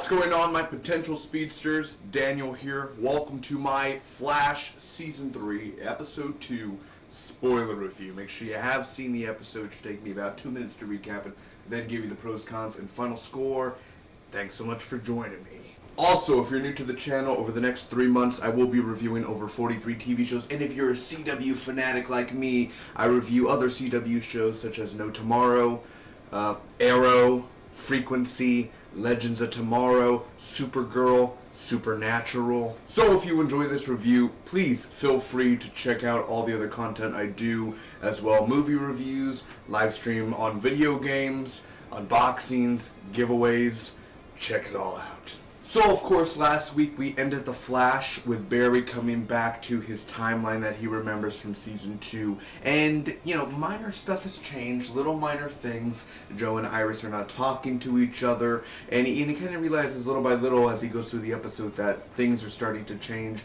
What's going on, my potential speedsters? Daniel here. Welcome to my Flash Season 3, Episode 2 spoiler review. Make sure you have seen the episode. It should take me about 2 minutes to recap it, then give you the pros, cons, and final score. Thanks so much for joining me. Also, if you're new to the channel, over the next 3 months, I will be reviewing over 43 TV shows. And if you're a CW fanatic like me, I review other CW shows such as No Tomorrow, Arrow, Frequency, Legends of Tomorrow, Supergirl, Supernatural. So if you enjoy this review, please feel free to check out all the other content I do as well. Movie reviews, live stream on video games, unboxings, giveaways. Check it all out. So, of course, last week we ended The Flash with Barry coming back to his timeline that he remembers from Season 2. And, you know, minor stuff has changed, little minor things. Joe and Iris are not talking to each other. And he kind of realizes little by little as he goes through the episode that things are starting to change.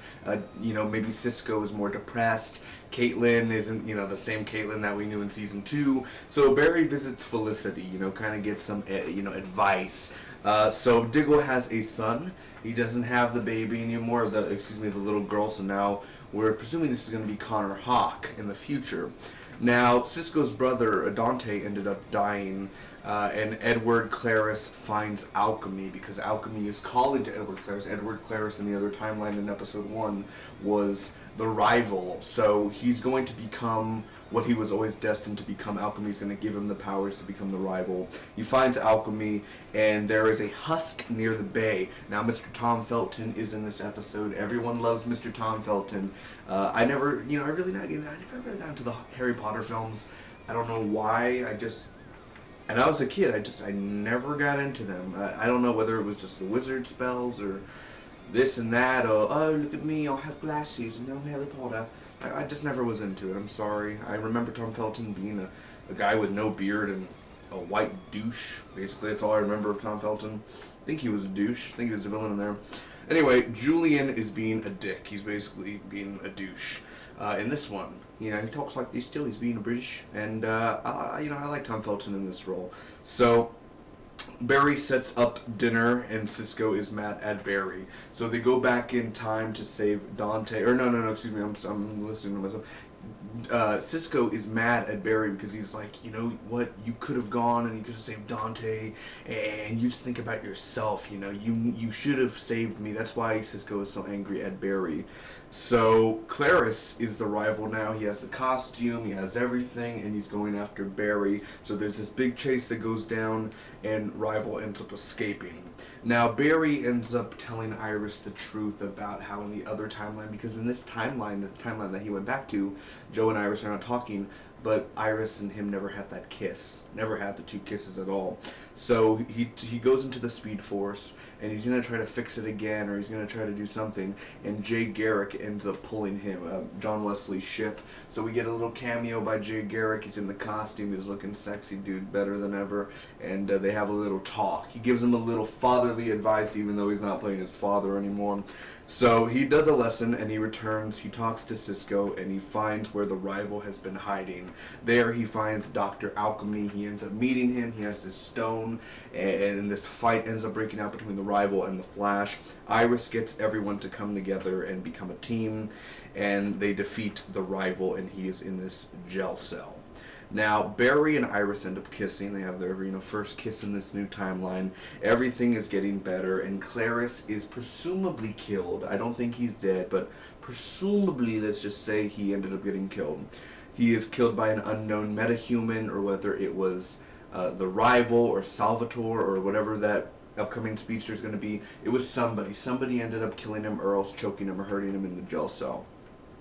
You know, maybe Cisco is more depressed. Caitlin isn't, you know, the same Caitlin that we knew in Season 2. So Barry visits Felicity, you know, kind of gets some, you know, advice. So Diggle has a son. He doesn't have the baby anymore, the little girl, so now we're presuming this is going to be Connor Hawke in the future. Now, Cisco's brother, Dante, ended up dying, and Edward Claris finds Alchemy, because Alchemy is calling to Edward Claris. Edward Claris in the other timeline in Episode 1 was the rival, so he's going to become what he was always destined to become. Alchemy is going to give him the powers to become the rival. He finds Alchemy, and there is a husk near the bay. Now, Mr. Tom Felton is in this episode. Everyone loves Mr. Tom Felton. I never really got into the Harry Potter films. I don't know why. And I was a kid. I never got into them. I don't know whether it was just the wizard spells or this and that, or, oh, look at me, I'll have glasses, and I'm Harry Potter. I just never was into it, I'm sorry. I remember Tom Felton being a guy with no beard and a white douche. Basically, that's all I remember of Tom Felton. I think he was a douche. I think he was a villain in there. Anyway, Julian is being a dick. He's basically being a douche. In this one, you know, he talks like this still. He's being a British, and I like Tom Felton in this role. So Barry sets up dinner, and Cisco is mad at Barry. So they go back in time to save Dante. Or no, excuse me, I'm listening to myself. Cisco is mad at Barry because he's like, you know what, you could have gone and you could have saved Dante, and you just think about yourself, you know, you should have saved me. That's why Cisco is so angry at Barry. So Claris is the rival now. He has the costume, he has everything, and he's going after Barry. So there's this big chase that goes down, and rival ends up escaping. Now Barry ends up telling Iris the truth about how in the other timeline, because in this timeline, the timeline that he went back to, Joe and Iris are not talking, but Iris and him never had that kiss. Never had the two kisses at all. So he goes into the Speed Force, and he's going to try to fix it again, or he's going to try to do something, and Jay Garrick ends up pulling him, John Wesley's ship. So we get a little cameo by Jay Garrick. He's in the costume, he's looking sexy, dude, better than ever, and they have a little talk. He gives him a little fatherly advice, even though he's not playing his father anymore. So he does a lesson, and he returns, he talks to Cisco, and he finds where the rival has been hiding. There he finds Dr.Alchemy. He ends up meeting him. He has this stone, and this fight ends up breaking out between the rival and the Flash. Iris gets everyone to come together and become a team, and they defeat the rival, and he is in this jail cell. Now, Barry and Iris end up kissing. They have their first kiss in this new timeline. Everything is getting better, and Claris is presumably killed. I don't think he's dead, but presumably, let's just say he ended up getting killed. He is killed by an unknown metahuman, or whether it was the rival or Salvatore or whatever that upcoming speedster is going to be. It was somebody. Somebody ended up killing him, or else choking him or hurting him in the jail cell.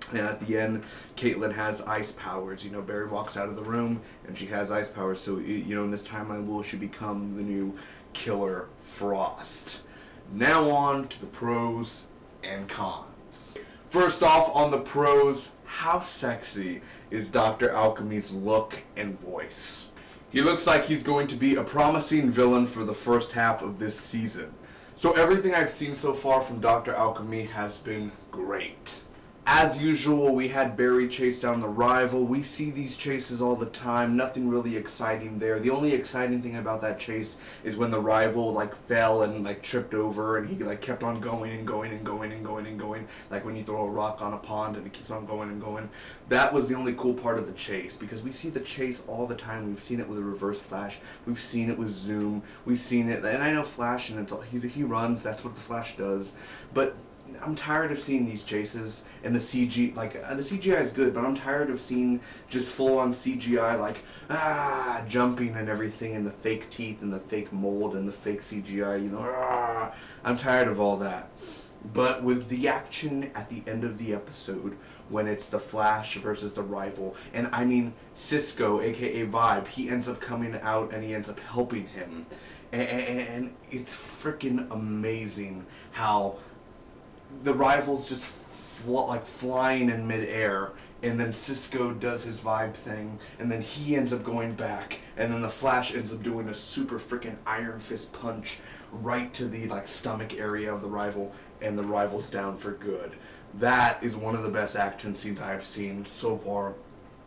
And at the end, Caitlin has ice powers. You know, Barry walks out of the room, and she has ice powers. So, you know, in this timeline, will she become the new Killer Frost? Now on to the pros and cons. First off, on the pros, how sexy is Dr. Alchemy's look and voice? He looks like he's going to be a promising villain for the first half of this season. So everything I've seen so far from Dr. Alchemy has been great. As usual, we had Barry chase down the rival. We see these chases all the time. Nothing really exciting there. The only exciting thing about that chase is when the rival like fell and like tripped over, and he like kept on going and going and going and going and going. Like when you throw a rock on a pond and it keeps on going and going. That was the only cool part of the chase, because we see the chase all the time. We've seen it with a reverse Flash. We've seen it with Zoom. We've seen it, and I know Flash, and he runs. That's what the Flash does, but I'm tired of seeing these chases and the CG, like, the CGI is good, but I'm tired of seeing just full-on CGI, like, jumping and everything, and the fake teeth and the fake mold and the fake CGI, you know, I'm tired of all that. But with the action at the end of the episode, when it's the Flash versus the rival, and I mean Cisco, aka Vibe, he ends up coming out and he ends up helping him, and it's freaking amazing how the rival's just flying in midair, and then Cisco does his Vibe thing, and then he ends up going back, and then the Flash ends up doing a super freaking Iron Fist punch right to the like stomach area of the rival, and the rival's down for good. That is one of the best action scenes I have seen so far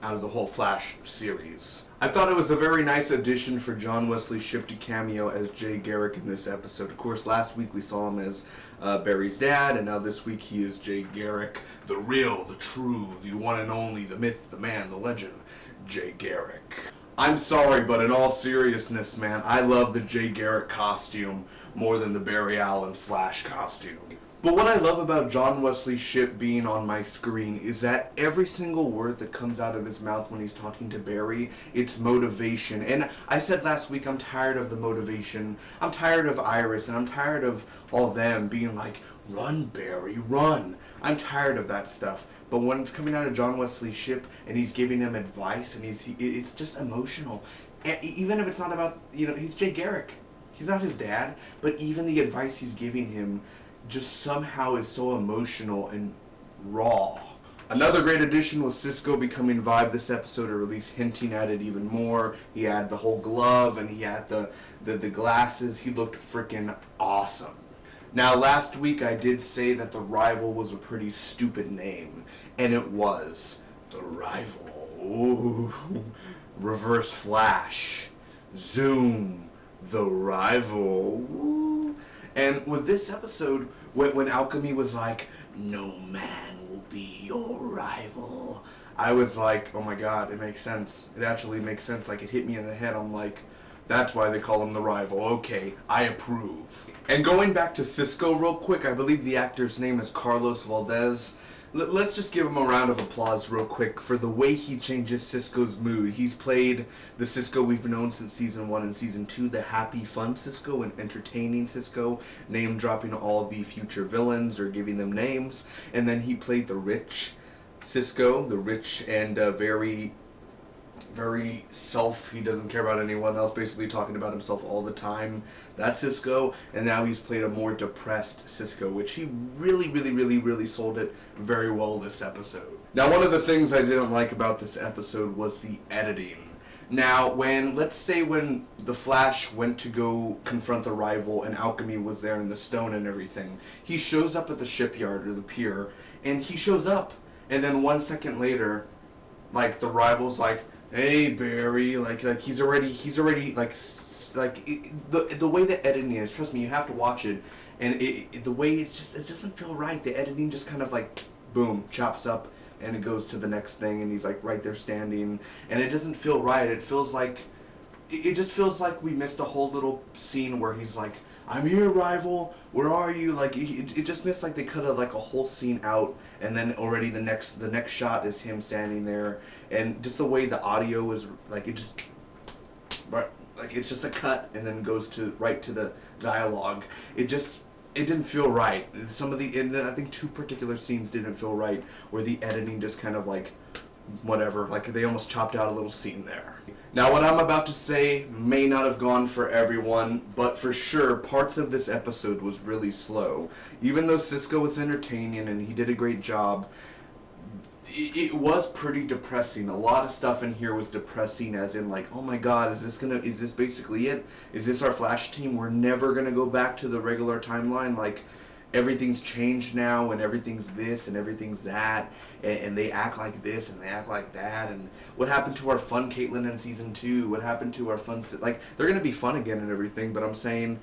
out of the whole Flash series. I thought it was a very nice addition for John Wesley Shipp to cameo as Jay Garrick in this episode. Of course, last week we saw him as Barry's dad, and now this week he is Jay Garrick, the real, the true, the one and only, the myth, the man, the legend, Jay Garrick. I'm sorry, but in all seriousness, man, I love the Jay Garrick costume more than the Barry Allen Flash costume. But what I love about John Wesley Shipp being on my screen is that every single word that comes out of his mouth when he's talking to Barry, it's motivation. And I said last week, I'm tired of the motivation. I'm tired of Iris, and I'm tired of all them being like, run, Barry, run. I'm tired of that stuff. But when it's coming out of John Wesley Shipp and he's giving him advice, and it's just emotional. And even if it's not about, you know, he's Jay Garrick. He's not his dad, but even the advice he's giving him just somehow is so emotional and raw. Another great addition was Cisco becoming Vibe this episode, or at least hinting at it even more. He had the whole glove, and he had the glasses. He looked freaking awesome. Now, last week I did say that the rival was a pretty stupid name, and it was. The rival. Ooh. Reverse Flash. Zoom. The rival. Ooh. And with this episode, when Alchemy was like, no man will be your rival, I was like, oh my god, it makes sense. It actually makes sense. Like, it hit me in the head. I'm like, that's why they call him the rival. Okay, I approve. And going back to Cisco real quick, I believe the actor's name is Carlos Valdez. Let's just give him a round of applause real quick for the way he changes Cisco's mood. He's played the Cisco we've known since Season 1 and Season 2, the happy, fun Cisco and entertaining Cisco, name-dropping all the future villains or giving them names. And then he played the rich Cisco, the rich and very self, he doesn't care about anyone else, basically talking about himself all the time. That's Cisco, and now he's played a more depressed Cisco, which he really sold it very well this episode. Now, one of the things I didn't like about this episode was the editing. Now, let's say when the Flash went to go confront the rival and Alchemy was there in the stone and everything, he shows up at the shipyard or the pier, and he shows up, and then 1 second later, like, the rival's like, hey Barry, like he's already the way the editing is, trust me, you have to watch it, and the way it doesn't feel right. The editing just kind of like boom, chops up, and it goes to the next thing, and he's like right there standing, and it doesn't feel right. It just feels like we missed a whole little scene where he's like, I'm here, rival, where are you? Like, it just missed, like, they cut a whole scene out, and then already the next shot is him standing there, and just the way the audio is, like, it's just a cut, and then goes right to the dialogue. It didn't feel right. And I think 2 particular scenes didn't feel right, where the editing just kind of, like, whatever, like, they almost chopped out a little scene there. Now, what I'm about to say may not have gone for everyone, but for sure, parts of this episode was really slow. Even though Cisco was entertaining and he did a great job, it was pretty depressing. A lot of stuff in here was depressing, as in like, oh my god, is this basically it? Is this our Flash team? We're never gonna go back to the regular timeline? Like, everything's changed now and everything's this and everything's that, and they act like this and they act like that, and what happened to our fun Caitlyn in season 2? What happened to our fun, like, they're gonna be fun again and everything, but I'm saying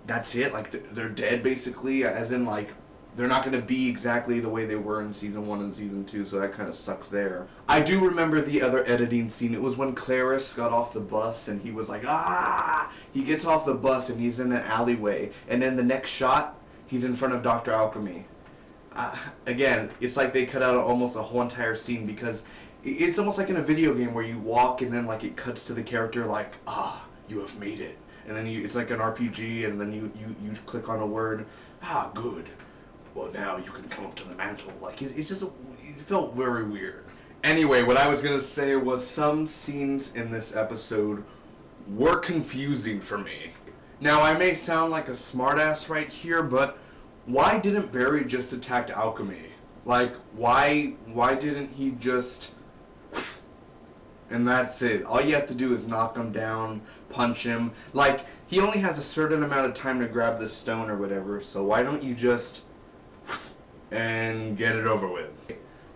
that's it. Like, they're dead basically, as in, like, they're not going to be exactly the way they were in season 1 and season 2, so that kind of sucks there. I do remember the other editing scene. It was when Clarice got off the bus and he was like, ah! He gets off the bus and he's in an alleyway, and then the next shot, he's in front of Dr. Alchemy. Again, it's like they cut out almost a whole entire scene, because it's almost like in a video game where you walk and then, like, it cuts to the character like, ah, you have made it. And then it's like an RPG, and then you click on a word, ah, good. Well, now you can come up to the mantle. Like, it's just, it felt very weird. Anyway, what I was going to say was some scenes in this episode were confusing for me. Now, I may sound like a smartass right here, but why didn't Barry just attack Alchemy? Like, why didn't he just... and that's it. All you have to do is knock him down, punch him. Like, he only has a certain amount of time to grab the stone or whatever, so why don't you just... and get it over with.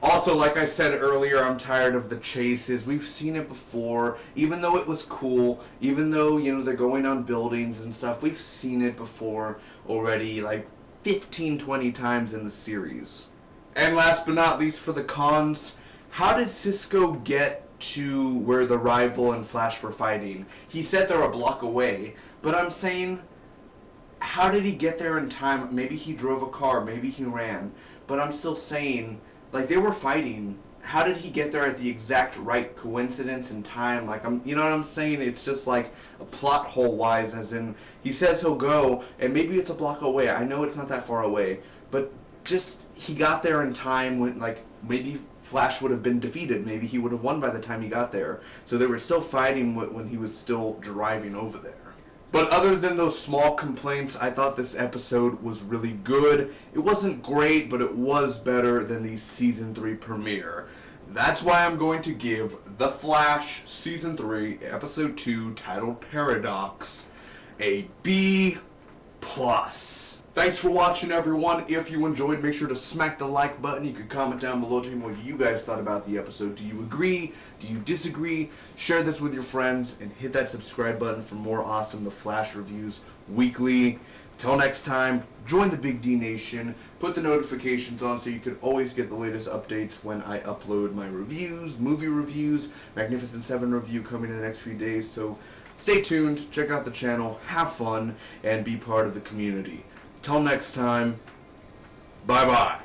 Also, like I said earlier, I'm tired of the chases. We've seen it before. Even though it was cool, even though, you know, they're going on buildings and stuff, we've seen it before already, like 15, 20 times in the series. And last but not least, for the cons, how did Cisco get to where the Rival and Flash were fighting? He said they're a block away, but I'm saying, how did he get there in time? Maybe he drove a car, maybe he ran, but I'm still saying, like, they were fighting. How did he get there at the exact right coincidence and time? Like, you know what I'm saying? It's just like a plot hole wise, as in, he says he'll go, and maybe it's a block away. I know it's not that far away, but just, he got there in time when, like, maybe Flash would have been defeated. Maybe he would have won by the time he got there. So they were still fighting when he was still driving over there. But other than those small complaints, I thought this episode was really good. It wasn't great, but it was better than the Season 3 premiere. That's why I'm going to give The Flash Season 3, Episode 2, titled Paradox, a B+. Thanks for watching, everyone. If you enjoyed, make sure to smack the like button. You can comment down below, telling me what you guys thought about the episode. Do you agree? Do you disagree? Share this with your friends, and hit that subscribe button for more awesome The Flash reviews weekly. Till next time, join the Big D Nation. Put the notifications on so you can always get the latest updates when I upload my reviews, movie reviews, Magnificent 7 review coming in the next few days. So stay tuned, check out the channel, have fun, and be part of the community. Till next time, bye-bye.